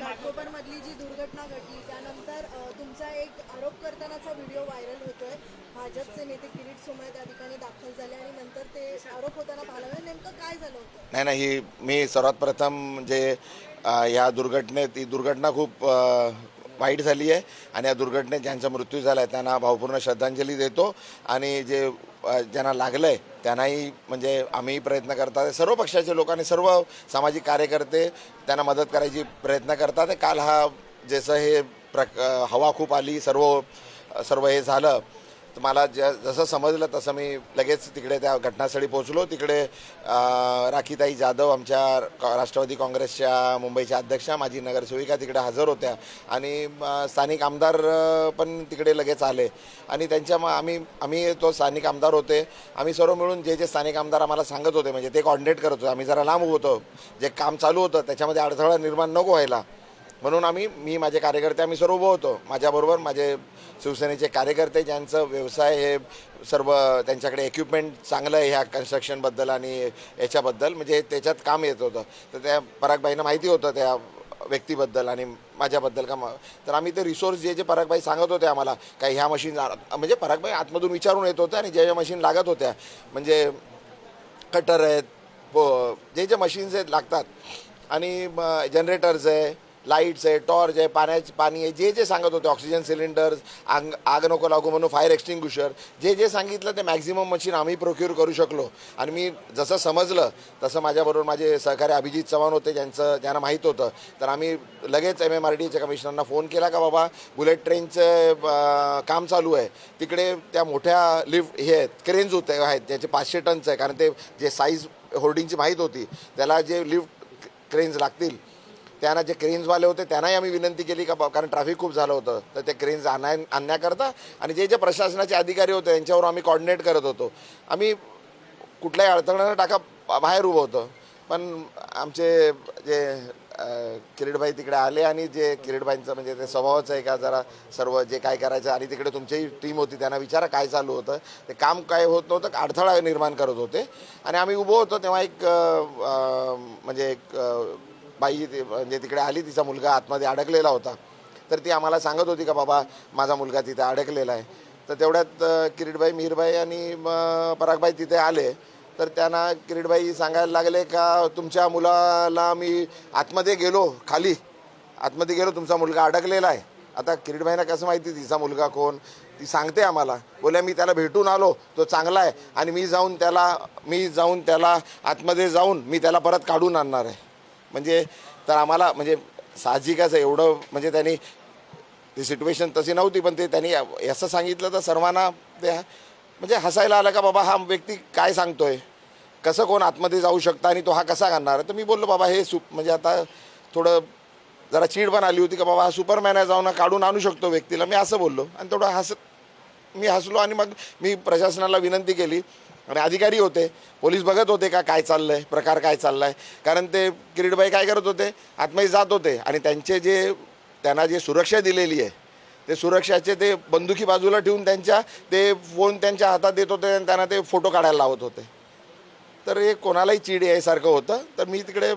घाटकोपरमधली जी दुर्घटना घडली त्यानंतर तुमचा एक आरोप करतानाचा व्हिडिओ व्हायरल होतोय. भाजपचे नेते किरीट सोमय्या त्या ठिकाणी दाखल झाले आणि नंतर ते आरोप होताना पाहायला मिळाले. नेमकं काय झालं होतं? नाही नाही, ही मी सर्वात प्रथम जे या दुर्घटनेत ही दुर्घटना खूप वाईट झाली आहे आणि या दुर्घटनेत ज्यांचा मृत्यू झाला आहे त्यांना भावपूर्ण श्रद्धांजली देतो आणि जे ज्यांना लागलं आहे त्यांनाही म्हणजे आम्ही प्रयत्न करतात, सर्व पक्षाचे लोकांनी सर्व सामाजिक कार्यकर्ते त्यांना मदत करायची प्रयत्न करतात. काल हा जसं हे हवा खूप आली, सर्व सर्व हे झालं तर मला जसं समजलं तसं मी लगेच तिकडे त्या घटनास्थळी पोहोचलो. तिकडे राखीताई जाधव आमच्या राष्ट्रवादी काँग्रेसच्या मुंबईच्या अध्यक्षा, माजी नगरसेविका तिकडे हजर होत्या आणि स्थानिक आमदार पण तिकडे लगेच आले आणि त्यांच्या आम्ही तो स्थानिक आमदार होते, आम्ही सर्व मिळून जे स्थानिक आमदार आम्हाला सांगत होते म्हणजे ते कॉर्डिनेट करत होते. आम्ही जरा लांब होतो, जे काम चालू होतं त्याच्यामध्ये अडथळा निर्माण नको व्हायला म्हणून मी माझे कार्यकर्ते आम्ही सर्व उभं होतो. माझ्याबरोबर माझे शिवसेनेचे कार्यकर्ते ज्यांचं व्यवसाय हे सर्व त्यांच्याकडे इक्विपमेंट चांगलं आहे ह्या कन्स्ट्रक्शनबद्दल आणि याच्याबद्दल म्हणजे त्याच्यात काम येत होतं. तर त्या परागबाईंना माहिती होतं त्या व्यक्तीबद्दल आणि माझ्याबद्दल तर आम्ही ते रिसोर्स जे परागबाई सांगत होते आम्हाला काही ह्या मशीन म्हणजे परागबाई आतमधून विचारून येत होत्या आणि ज्या मशीन लागत होत्या म्हणजे कटर आहेत, जे मशीन्स आहेत लागतात आणि जनरेटर्स आहे, लाईट्स आहे, टॉर्च आहे, पाणी आहे, जे सांगत होते, ऑक्सिजन सिलेंडर्स, आग नको लागू म्हणून फायर एक्सटिंग्विशर, जे सांगितलं ते मॅक्झिमम मशीन आम्ही प्रोक्यूर करू शकलो. आणि मी जसं समजलं तसं माझ्याबरोबर माझे सहकारी अभिजित चव्हाण होते ज्यांना माहीत होतं. तर आम्ही लगेच MMRDAच्या कमिशनरना फोन केला का बाबा बुलेट ट्रेनचं काम चालू आहे, तिकडे त्या मोठ्या लिफ्ट हे आहेत क्रेन्स होते आहेत ज्याचे 500 टनचं आहे, कारण ते जे साईज होर्डिंगची माहीत होती त्याला जे लिफ्ट क्रेन्स लागतील त्यांना जे क्रेन्सवाले होते त्यांनाही आम्ही विनंती केली का कारण ट्रॅफिक खूप झालं होतं तर ते क्रेन्स आणण्याकरता आणि जे प्रशासनाचे अधिकारी होते त्यांच्यावर आम्ही कॉर्डिनेट करत होतो. आम्ही कुठल्याही अडथळा न टाका बाहेर उभं होतं. पण आमचे जे किरीटभाई तिकडे आले आणि जे किरीटभाईंचं म्हणजे ते स्वभावच आहे का जरा सर्व जे काय करायचं आणि तिकडे तुमचीही टीम होती त्यांना विचारा काय चालू होतं, ते काम काय होत नव्हतं, अडथळा निर्माण करत होते आणि आम्ही उभं होतो. तेव्हा एक म्हणजे एक बाई म्हणजे तिकडे आली, तिचा मुलगा आतमध्ये अडकलेला होता तर ती आम्हाला सांगत होती का बाबा माझा मुलगा तिथे अडकलेला आहे. तर तेवढ्यात किरीटभाई, मिहीरभाई आणि परागभाई तिथे आले तर त्यांना किरीटभाई सांगायला लागले का तुमच्या मुलाला मी आतमध्ये गेलो, खाली आतमध्ये गेलो, तुमचा मुलगा अडकलेला आहे. आता किरीटभाईंना कसं माहिती तिचा मुलगा कोण, ती सांगते आम्हाला, बोल्या मी त्याला भेटून आलो, तो चांगला आहे आणि मी जाऊन त्याला आतमध्ये जाऊन मी त्याला परत काढून आणणार आहे. म्हणजे तर आम्हाला म्हणजे साहजिकच एवढं म्हणजे त्यांनी ती सिच्युएशन तशी नव्हती पण त्यांनी असं सांगितलं तर सर्वांना ते म्हणजे हसायला आलं का बाबा हा व्यक्ती काय सांगतोय, कसं कोण आतमध्ये जाऊ शकतं आणि तो हा कसा करणार. तर मी बोललो बाबा हे म्हणजे आता थोडं जरा चीड पण आली होती का बाबा हा सुपरमॅन आहे, जाऊन काढून आणू शकतो व्यक्तीला, मी असं बोललो आणि थोडं मी हसलो आणि मग मी प्रशासनाला विनंती केली आणि अधिकारी होते, पोलीस बघत होते का काय चाललं आहे, प्रकार काय चालला आहे. कारण ते किरीटभाई काय करत होते, आतमध्ये जात होते आणि त्यांना जे सुरक्षा दिलेली आहे ते सुरक्षाचे ते बंदुकी बाजूला ठेवून ते फोन त्यांच्या हातात देत होते आणि त्यांना ते फोटो काढायला लावत होते. तर हे कोणालाही चीड यायसारखं होतं. तर मी तिकडे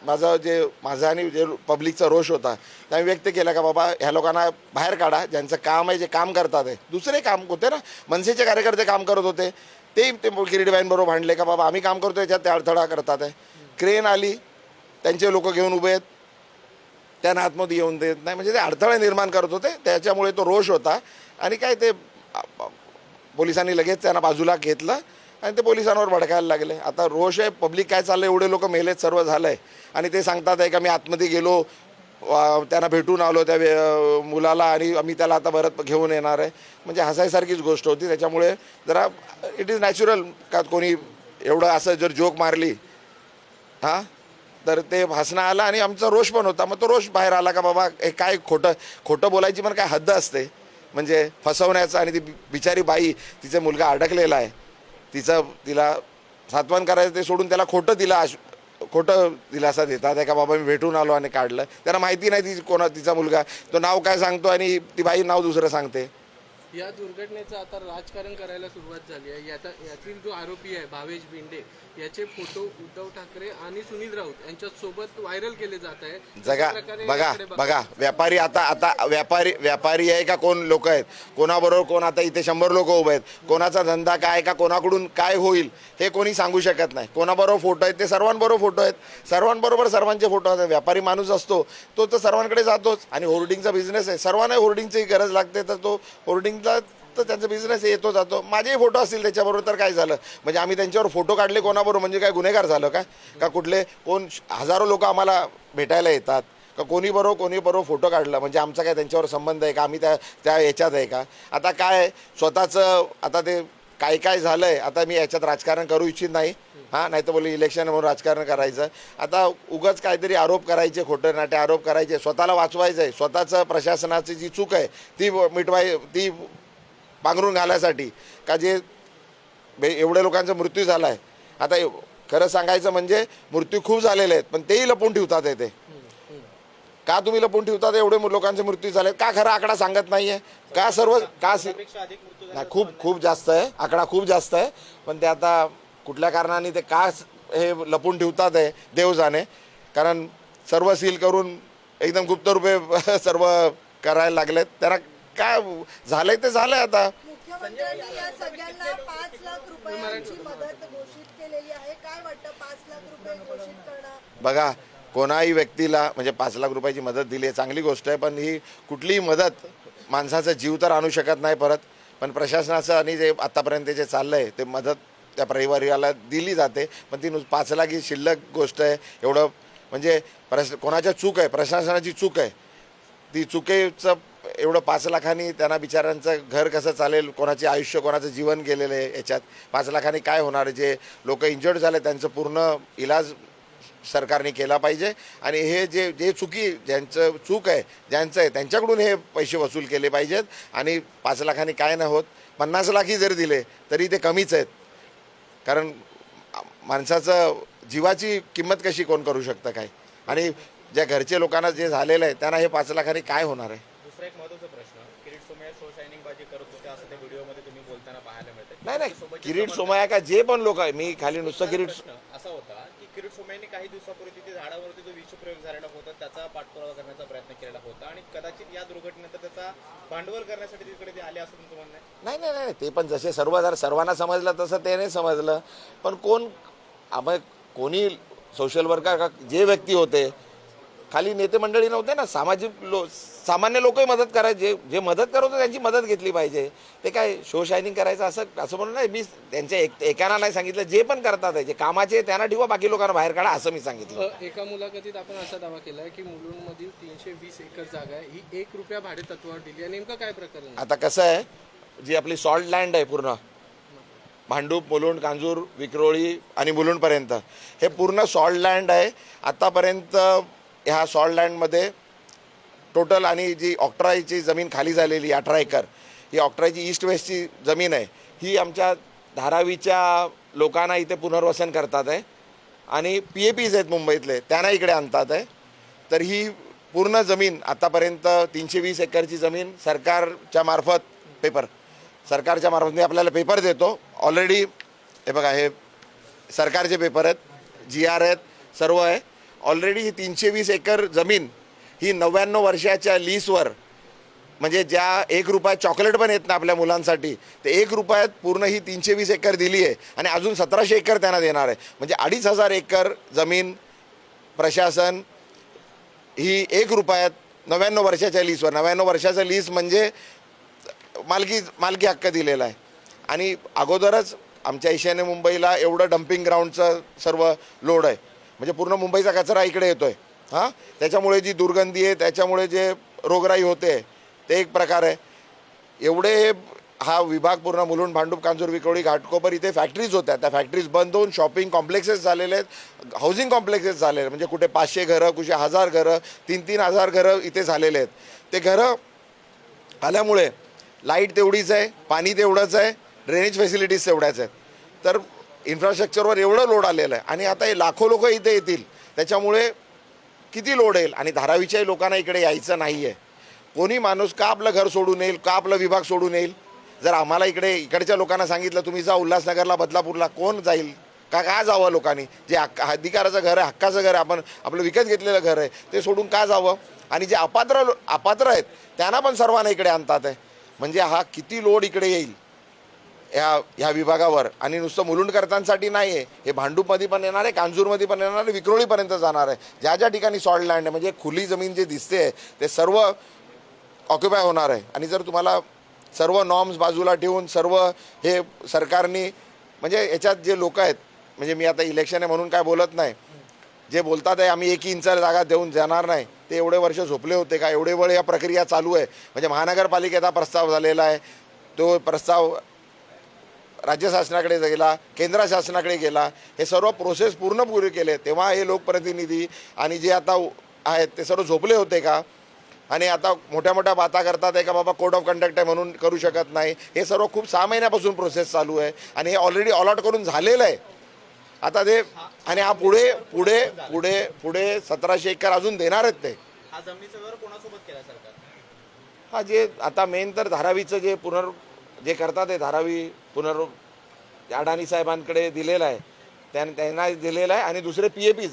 माझा आणि जे पब्लिकचा रोष होता त्याने व्यक्त केला का बाबा ह्या लोकांना बाहेर काढा, ज्यांचं काम आहे जे काम करतात आहे. दुसरे काम होते ना, मनसेचे कार्यकर्ते काम करत होते ते किरीटभाईंबरोबर भांडले का बाबा आम्ही काम करतो याच्यात ते अडथळा करतात आहे. क्रेन आली, त्यांचे लोक घेऊन उभे आहेत, त्यांना आतमध्ये येऊन देत नाही, म्हणजे ते अडथळे निर्माण करत होते. त्याच्यामुळे तो रोष होता आणि काय ते पोलिसांनी लगेच त्यांना बाजूला घेतलं आणि ते पोलिसांवर भडकायला लागले. आता रोष आहे, पब्लिक काय चाललं, एवढे लोक मेलेत, सर्व झालं आहे आणि ते सांगतात आहे का मी आतमध्ये गेलो, त्यांना भेटून आलो त्या मुलाला आणि आम्ही त्याला आता परत घेऊन येणार आहे. म्हणजे हसायसारखीच गोष्ट होती. त्याच्यामुळे जरा इट इज नॅचरल का कोणी एवढं असं जर जोक मारली तर ते हसणं आलं आणि आमचा रोष पण होता. मग तो रोष बाहेर आला का बाबा हे काय खोटं बोलायची पण काय हद्द असते, म्हणजे फसवण्याचं. आणि ती बिचारी बाई, तिचा मुलगा अडकलेला आहे, तिला सात्वन करायचं ते सोडून त्याला खोटं दिलासा देतात का बाबा मी भेटून आलो आणि काढलं. त्यांना माहिती नाही तिचा मुलगा, तो नाव काय सांगतो आणि ती बाई नाव दुसरं सांगते. या दुर्घटनेचं आता राजकारण करायला सुरुवात झाली आहे. यातील जो आरोपी आहे भावेश बिंडे याचे फोटो उद्धव ठाकरे आणि सुनील राऊत यांच्यासोबत व्हायरल केले जात आहे. जगा बघा व्यापारी आता व्यापारी आहे का कोण लोक आहेत, कोणाबरोबर कोण, आता इथे 100 लोक उभे आहेत, कोणाचा धंदा काय का कोणाकडून काय होईल हे कोणी सांगू शकत नाही. कोणाबरोबर फोटो आहेत ते सर्वांबरोबर फोटो आहेत, सर्वांबरोबर सर्वांचे फोटो आहेत. व्यापारी माणूस असतो तो तर सर्वांकडे जातोच आणि होर्डिंगचा बिझनेस आहे, सर्वांना होर्डिंगची गरज लागते तर तो होर्डिंगला तर त्यांचा बिझनेस येतो जातो. माझेही फोटो असतील त्याच्याबरोबर तर काय झालं, म्हणजे आम्ही त्यांच्यावर फोटो काढले कोणाबरोबर म्हणजे काय गुन्हेगार झालं का कुठले कोण हजारो लोक आम्हाला भेटायला येतात का कोणी बरोबर फोटो काढला म्हणजे आमचा काय त्यांच्यावर संबंध आहे का, आम्ही त्या याच्यात आहे का. आता काय स्वतःचं आता ते काय झालं आहे, आता मी याच्यात राजकारण करू इच्छित नाही. हां, नाही तर बोलले इलेक्शन म्हणून राजकारण करायचं. आता उगाच काहीतरी आरोप करायचे, खोटे नाटे आरोप करायचे, स्वतःला वाचवायचं आहे. स्वतःचं प्रशासनाची जी चूक आहे ती पांघरून घालायसाठी का जे एवढ्या लोकांचा मृत्यू झाला आहे. आता खरं सांगायचं म्हणजे मृत्यू खूप झालेले आहेत पण तेही लपवून ठेवतात. ते का तुम्ही लपवून ठेवतात एवढे लोकांचे मृत्यू झाले, का खरा आकडा सांगत नाहीये का? खूप जास्त आहे, आकडा खूप जास्त आहे, पण ते आता कुठल्या कारणाने ते का हे लपवून ठेवतात आहे देव जाणे. कारण सर्व सील करून एकदम गुप्त रूपे सर्व करायला लागलेत. त्यांना काय झालंय ते झालंय. आता मुख्यमंत्र्यांनी या सगळ्यांना 5 लाख रुपयांची मदत घोषित केलेली आहे. काय वाटतं 5 लाख रुपये घोषित करणं? बघा, कोणाही व्यक्तीला म्हणजे 5 लाख रुपयाची मदत दिली आहे चांगली गोष्ट आहे, पण ही कुठलीही मदत माणसाचा जीव तर आणू शकत नाही परत. पण प्रशासनाचं आणि जे आतापर्यंत जे चाललंय ते मदत त्या परिवाराला दिली जाते, पण ती 5 लाख ही शिल्लक गोष्ट आहे. एवढं म्हणजे कोणाच्या चूक आहे, प्रशासनाची चूक आहे. ती चुकीचं एवढं 5 लाखांनी त्यांना बिचाऱ्यांचं घर कसं चालेल, कोणाचे आयुष्य कोणाचं जीवन गेलेलं आहे याच्यात. 5 लाखांनी काय होणार? जे लोक इंजर्ड झाले त्यांचं पूर्ण इलाज सरकारने केला पाहिजे आणि हे जे ज्यांचं चूक आहे ज्यांचं आहे त्यांच्याकडून हे पैसे वसूल केले पाहिजेत. आणि 5 लाखांनी काय नाही होत, 50 लाखही जरी दिले तरी ते कमीच आहेत. कारण माणसाचं जीवाची किंमत कशी कोण करू शकतं काय. आणि ज्या घरचे लोकांना जे झालेलं आहे त्यांना हे 5 लाखांनी काय होणार आहे. दुसरा एक महत्त्वाचा प्रश्न, किरीट सोमय्या शो शायनिंग बाजी करत होते असं त्या व्हिडिओमध्ये तुम्ही बोलताना पाहायला मिळतं. नाही किरीट सोमय्या का जे पण लोक आहे, मी खाली नुसतं किरीट असा होता की किरीट सोमय्यांनी काही दिवसापूर्वी तिथे झाडावरती जो विषप्रयोग झालेला होता त्याचा पाठपुरावा करण्याचा प्रयत्न केलेला होता आणि कदाचित या दुर्घटनेनंतर त्याचा भांडवल करण्यासाठी तिकडे ते आले असं तुमचं म्हणणं आहे? नाही ते पण जसे सर्वांना समजलं तसं ते नाही समजलं. पण कोणी सोशल वर्कर जे व्यक्ती होते, खाली नेते मंडळी नव्हते ना, सामान्य लोकही मदत करायचे. जे मदत करत होते त्यांची मदत घेतली पाहिजे. ते काय शो शायनिंग करायचं असं म्हणून नाही. मी त्यांच्या एकाना नाही सांगितलं, जे पण करतात जे कामाचे त्यांना ठेवा, बाकी लोकांना बाहेर काढा असं मी सांगितलं. एका मुलाखतीत आपण असा दावा केलाय की मुलुंडमधील 320 एकर जागा आहे ही 1 रुपया भाडे तत्वावर दिली आहे. नेमकं काय प्रकरण? आता कसं आहे, जी आपली सॉल्ट लँड आहे पूर्ण भांडूप, मुलुंड, कांजूर, विक्रोळी आणि मुलुंडपर्यंत हे पूर्ण सॉल्ट लँड आहे. आतापर्यंत ह्या सॉल्ट लँडमध्ये टोटल आणि जी ऑक्ट्राईची जमीन खाली झालेली 18 एकर, ही ऑक्ट्राईची ईस्ट वेस्टची जमीन आहे. ही आमच्या धारावीच्या लोकांना इथे पुनर्वसन करतात आहे आणि PAPs आहेत मुंबईतले त्यांना इकडे आणतात आहे. तर ही पूर्ण जमीन आतापर्यंत 320 एकरची जमीन सरकारच्या मार्फत मी आपल्याला पेपर देतो ऑलरेडी. हे बघा, हे सरकारचे पेपर आहेत, GR आहेत, सर्व आहे ऑलरेडी. ही 320 एकर जमीन ही 99 वर्षाच्या लीजवर, म्हणजे ज्या 1 रुपया चॉकलेट पण येत ना आपल्या मुलांसाठी, ते 1 रुपयात पूर्ण ही 320 एकर दिली आहे आणि अजून 1700 एकर त्यांना देणार आहे. म्हणजे 2500 एकर जमीन प्रशासन ही 1 रुपयात 99 वर्षाच्या लीजवर, 99 वर्षाचा लीज म्हणजे मालकी हक्क दिलेला आहे. आणि अगोदरच आमच्या ईशान्य मुंबईला एवढं डम्पिंग ग्राउंडचं सर्व लोड आहे, म्हणजे पूर्ण मुंबईचा कचरा इकडे येतोय. हां, त्याच्यामुळे जी दुर्गंधी आहे, त्याच्यामुळे जे रोगराई होते ते एक प्रकार आहे. एवढे हा विभाग पूर्ण मुलुंड, भांडूप, कांजूर, विक्रोळी, घाटकोपर इथे फॅक्टरीज होत्या. त्या फॅक्टरीज बंद होऊन शॉपिंग कॉम्प्लेक्सेस झालेले आहेत, हाऊसिंग कॉम्प्लेक्सेस झालेले आहेत. म्हणजे कुठे 500 घरं, कुठे 1000 घरं, 3-3 हजार घरं इथे झालेले आहेत. ते घरं आल्यामुळे लाईट तेवढीच आहे, पाणी तेवढंच आहे, ड्रेनेज फॅसिलिटीज तेवढ्याच आहेत. तर इन्फ्रास्ट्रक्चरवर एवढं लोड आलेलं आहे आणि आता हे लाखो लोक इथे येतील, त्याच्यामुळे किती लोड येईल. आणि धारावीच्याही लोकांना इकडे यायचं नाही आहे. कोणी माणूस का आपलं घर सोडून येईल, का आपला विभाग सोडून येईल? जर आम्हाला इकडच्या लोकांना सांगितलं तुम्ही जा उल्हासनगरला, बदलापूरला, कोण जाईल? का जावं लोकांनी? जे अधिकाराचं घर आहे, हक्काचं घर आहे, आपण आपलं विकत घेतलेलं घर आहे, ते सोडून का जावं? आणि जे अपात्र आहेत त्यांना पण सर्वांना इकडे आणतात आहे. म्हणजे हा किती लोड इकडे येईल ह्या विभागावर. आणि नुसतं मुलुंडकरांसाठी नाही आहे, हे भांडूपमध्ये पण येणार आहे, कांजूरमध्ये पण येणार आहे, विक्रोळीपर्यंत जाणार आहे. ज्या ज्या ठिकाणी सॉल्ट लँड आहे म्हणजे खुली जमीन जे दिसते ते सर्व ऑक्युपाय होणार आहे. आणि जर तुम्हाला सर्व नॉर्म्स बाजूला ठेवून सर्व हे सरकारने म्हणजे याच्यात जे लोक आहेत, म्हणजे मी आता इलेक्शन आहे म्हणून काय बोलत नाही, जे बोलतात आहे आम्ही 1 इंच जागा देऊन जाणार नाही, ते एवढे वर्ष झोपले होते का? एवढे वेळ या प्रक्रिया चालू आहे. म्हणजे महानगरपालिकेचा प्रस्ताव झालेला आहे, तो प्रस्ताव राज्य शासनाकडे गेला, केंद्र शासनाकडे गेला, हे सर्व प्रोसेस पूर्ण केले. तेव्हा हे लोकप्रतिनिधी आणि जे आता आहेत ते सर्व झोपले होते का? आणि आता मोठ्या मोठ्या बाता करतात आहे का बाबा कोड ऑफ कंडक्ट आहे म्हणून करू शकत नाही. हे सर्व खूप 6 महिन्यापासून प्रोसेस चालू आहे आणि हे ऑलरेडी अलॉट करून झालेलं आहे. आता ते आणि हा पुढे पुढे पुढे पुढे 1700 एकर अजून देणार आहेत ते. हा जमिनीचा व्यवहार कोणासोबत केला सरकार? हा जे आता मेन तर धारावीचं जे करतात आहे, धारावी अडाणी साहेबांकडे दिलेलं आहे, त्यांना दिलेलं आहे. आणि दुसरे PAPs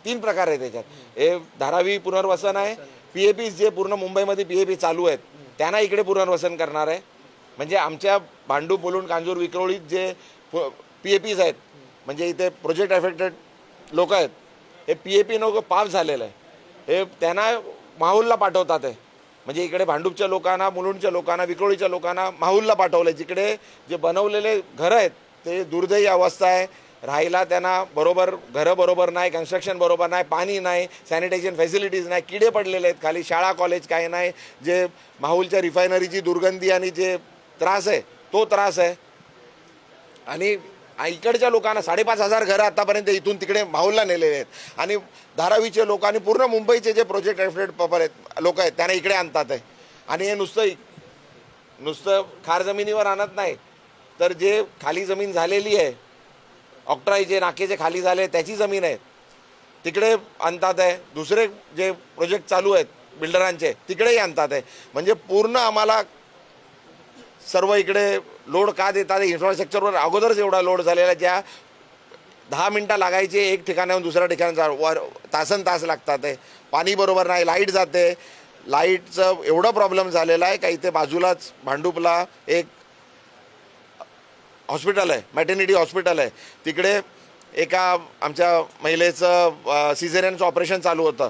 तीन प्रकार आहे त्याच्यात. हे धारावी पुनर्वसन आहे, PAPs जे पूर्ण मुंबईमध्ये PAP चालू आहेत त्यांना इकडे पुनर्वसन करणार आहे. म्हणजे आमच्या भांडूप, मुलुंड, कांजूर, विक्रोळीत जे PAPs आहेत म्हणजे इथे प्रोजेक्ट अफेक्टेड लोक आहेत, हे PAP नको पास झालेलं आहे, हे त्यांना माहुलला पाठवतात आहे. म्हणजे इकडे भांडूपच्या लोकांना, मुलुंडच्या लोकांना, विक्रोळीच्या लोकांना माहुलला पाठवलं. जिकडे जे बनवलेले घरं आहेत ते दुर्दैवी अवस्था आहे, राहायला त्यांना घरं बरोबर नाही, कन्स्ट्रक्शन बरोबर नाही, पाणी नाही, सॅनिटेशन फॅसिलिटीज नाही, किडे पडलेले आहेत खाली, शाळा कॉलेज काही नाही. जे माहुलच्या रिफायनरीची दुर्गंधी आणि जे त्रास आहे तो त्रास आहे. आणि इकडच्या लोकांना 5,500 घरं आतापर्यंत इथून तिकडे माहुलला नेलेले आहेत. आणि धारावीचे लोक आणि पूर्ण मुंबईचे जे प्रोजेक्ट अफेक्टेड लोक आहेत त्यांना इकडे आणतात आहे. आणि हे नुसतं खार जमिनीवर आणत नाही, तर जे खाली जमीन झालेली आहे, ऑक्ट्राईचे नाकेचे खाली झाले त्याची जमीन आहे तिकडे आणतात आहे. दुसरे जे प्रोजेक्ट चालू आहेत बिल्डरांचे तिकडेही आणतात आहे. म्हणजे पूर्ण आम्हाला सर्व इकडे लोड का देतात? इन्फ्रास्ट्रक्चरवर अगोदरच एवढा लोड झालेला आहे. ज्या 10 मिनटं लागायचे एक ठिकाणाहून दुसऱ्या ठिकाणी तासन-तास लागतात आहे. पाणी बरोबर नाही, लाईट जाते, लाईटचं एवढं प्रॉब्लेम झालेला आहे का इथे बाजूलाच भांडूपला एक हॉस्पिटल आहे, मॅटर्निटी हॉस्पिटल आहे, तिकडे एका आमच्या महिलेचं सिझेरियनचं ऑपरेशन चालू होतं.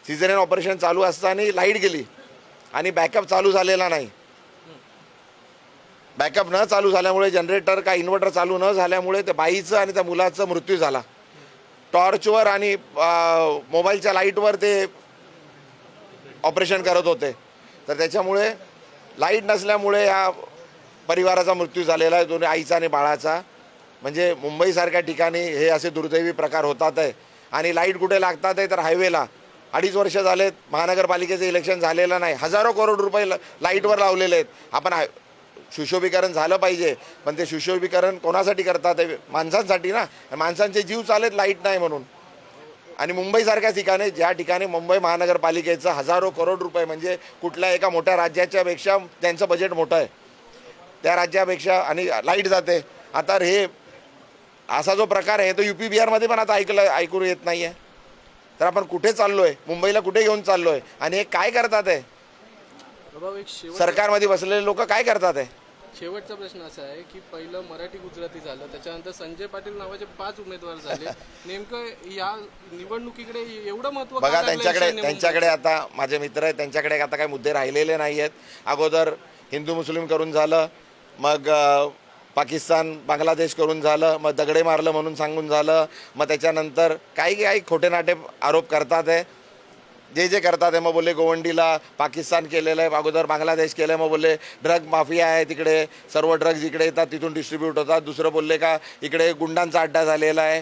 सिझेरियन ऑपरेशन चालू असताना लाईट गेली आणि बॅकअप चालू झालेला नाही. बॅकअप न चालू झाल्यामुळे, जनरेटर का इन्व्हर्टर चालू न झाल्यामुळे त्या बाईचं आणि त्या मुलाचा मृत्यू झाला. टॉर्चवर आणि मोबाईलच्या लाईटवर ते ऑपरेशन करत होते, तर त्याच्यामुळे लाईट नसल्यामुळे या परिवाराचा मृत्यू झालेला आहे, दोन्ही आईचा आणि बाळाचा. म्हणजे मुंबईसारख्या ठिकाणी हे असे दुर्दैवी प्रकार होतात आहे. आणि लाईट कुठे लागतात आहे तर हायवेला. 2.5 वर्ष झालेत महानगरपालिकेचं इलेक्शन झालेलं नाही, हजारो करोड रुपये लाईटवर लावलेले आहेत. आपण सुशोभीकरण झालं पाहिजे, पण ते सुशोभीकरण कोणासाठी करतात? माणसांसाठी ना. माणसांचे जीव चालेत लाईट नाही म्हणून. आणि मुंबईसारख्या ठिकाणी, ज्या ठिकाणी मुंबई महानगरपालिकेचं हजारो करोड रुपये, म्हणजे कुठल्या एका मोठ्या राज्याच्या पेक्षा त्यांचं बजेट मोठं आहे, त्या राज्यापेक्षा, आणि लाईट जाते. आता हे असा जो प्रकार आहे तो UP बिहारमध्ये पण आता ऐकू येत नाही आहे. तर आपण कुठे चाललो आहे? मुंबईला कुठे घेऊन चाललो आहे? आणि हे काय करतात आहे? सरकारमध्ये बसलेले लोक काय करतात आहे? शेवटचा प्रश्न असा आहे की पहिलं मराठी गुजराती झालं, त्याच्यानंतर संजय पाटील नावाचे 5 उमेदवार झाले. नेमकं या निवडणुकीकडे एवढं महत्त्व का बघा, लागलं त्यांच्याकडे आता माझे मित्र आहेत, त्यांच्याकडे आता काही मुद्दे राहिलेले नाही आहेत. अगोदर हिंदू मुस्लिम करून झालं, मग पाकिस्तान बांगलादेश करून झालं, मग दगडे मारलं म्हणून सांगून झालं, मग त्याच्यानंतर काही खोटे नाटे आरोप करतात आहे. जे करतात आहे, मग बोलले गोवंडीला पाकिस्तान केलेलं आहे, अगोदर बांगलादेश केलं आहे, मग बोलले ड्रग माफिया आहे तिकडे, सर्व ड्रग्ज इकडे येतात तिथून डिस्ट्रीब्यूट होतात. दुसरं बोलले का इकडे गुंडांचा अड्डा झालेला आहे.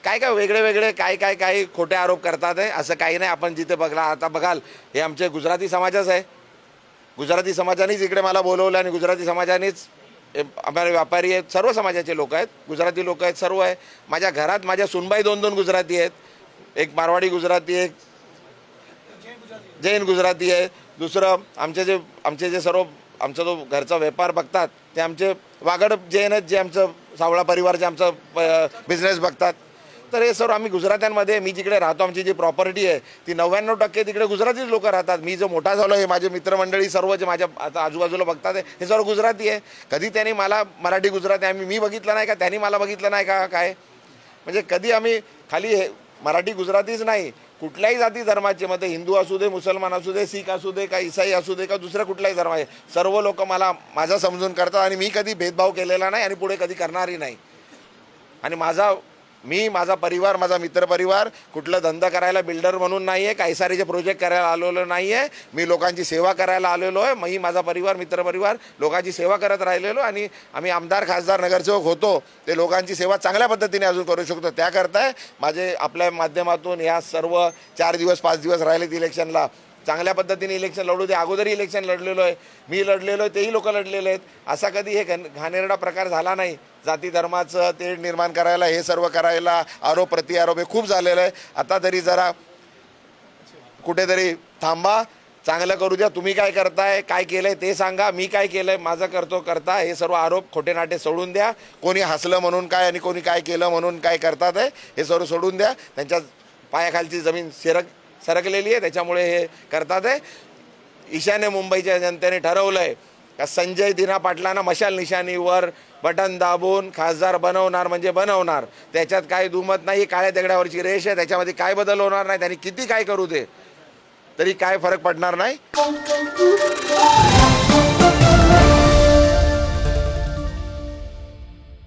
काय वेगळे काही खोटे आरोप करतात आहे. असं काही नाही. आपण जिथे आता बघाल, हे आमचे गुजराती समाजच आहे. गुजराती समाजानेच इकडे मला बोलवलं आणि गुजराती समाजानेच आम्हाला व्यापारी आहेत, सर्व समाजाचे लोक आहेत, गुजराती लोक आहेत, सर्व आहे. माझ्या घरात माझ्या सुनबाई 2 गुजराती आहेत, एक मारवाडी गुजराती, एक जैन गुजराती आहे. दुसरं आमचे जे सर्व आमचा जो घरचा व्यापार बघतात ते आमचे वागड जैन आहेत, जे आमचं सावळा परिवार जे आमचं बिझनेस बघतात. तर हे सर्व आम्ही गुजरात्यांमध्ये, मी जिकडे राहतो आमची जी प्रॉपर्टी आहे ती 99% तिकडे गुजरातीच लोक राहतात. मी जो मोठा झालो, हे माझे मित्रमंडळी सर्व जे माझ्या आता आजूबाजूला बघतात हे सर्व गुजराती आहे. कधी त्यांनी मला मराठी गुजराती मी बघितलं नाही का, त्यांनी मला बघितलं नाही का काय, म्हणजे कधी आम्ही खाली हे मराठी गुजरातीच नाही, कुठल्याही जाती धर्माचे, मग ते हिंदू असू दे, मुसलमान असू दे, शीख असू दे, का ईसाई असू दे, का दुसऱ्या कुठल्याही धर्म आहे, सर्व लोक मला माझा समजून करतात आणि मी कधी भेदभाव केलेला नाही आणि पुढे कधी करणारही नाही. आणि माझा परिवार, माझा मित्रपरिवार कुठलं धंदा करायला बिल्डर म्हणून नाही आहे, कायसारीचे प्रोजेक्ट करायला आलेलो नाही आहे, मी लोकांची सेवा करायला आलेलो आहे. मी माझा परिवार, मित्रपरिवार लोकांची सेवा करत राहिलेलो आणि आम्ही आमदार, खासदार, नगरसेवक होतो ते लोकांची सेवा चांगल्या पद्धतीने अजून करू शकतो. त्याकरता माझे आपल्या माध्यमातून या सर्व 4 दिवस 5 दिवस राहिलेत इलेक्शनला, चांगल्या पद्धतीने इलेक्शन लढू दे. अगोदरही इलेक्शन लढलेलो आहे, मी लढलेलो आहे, तेही लोक लढलेले आहेत. असा कधी हे घाणेरडा प्रकार झाला नाही. जाती धर्माचं तेढ निर्माण करायला, हे सर्व करायला, आरोप प्रत्यारोप हे खूप झालेलं आहे. आता तरी जरा कुठेतरी थांबा, चांगलं करू द्या. तुम्ही काय करताय, काय केलंय ते सांगा, मी काय केलंय, माझं करता. हे सर्व आरोप खोटे नाटे सोडून द्या. कोणी हसलं म्हणून काय आणि कोणी काय केलं म्हणून काय करतात आहे हे सर्व सोडून द्या. त्यांच्या पायाखालची जमीन सरकलेली आहे, त्याच्यामुळे हे करतात आहे. ईशान्य मुंबईच्या जनतेने ठरवलं आहे का संजय दिना पाटलांना मशाल निशाणीवर बटन दाबून खासदार बनवणार म्हणजे बनवणार. त्याच्यात काही दुमत नाही. काळ्या दगडावरची रेष आहे, त्याच्यामध्ये काय बदल होणार नाही. त्यांनी किती काय करू दे तरी काय फरक पडणार नाही.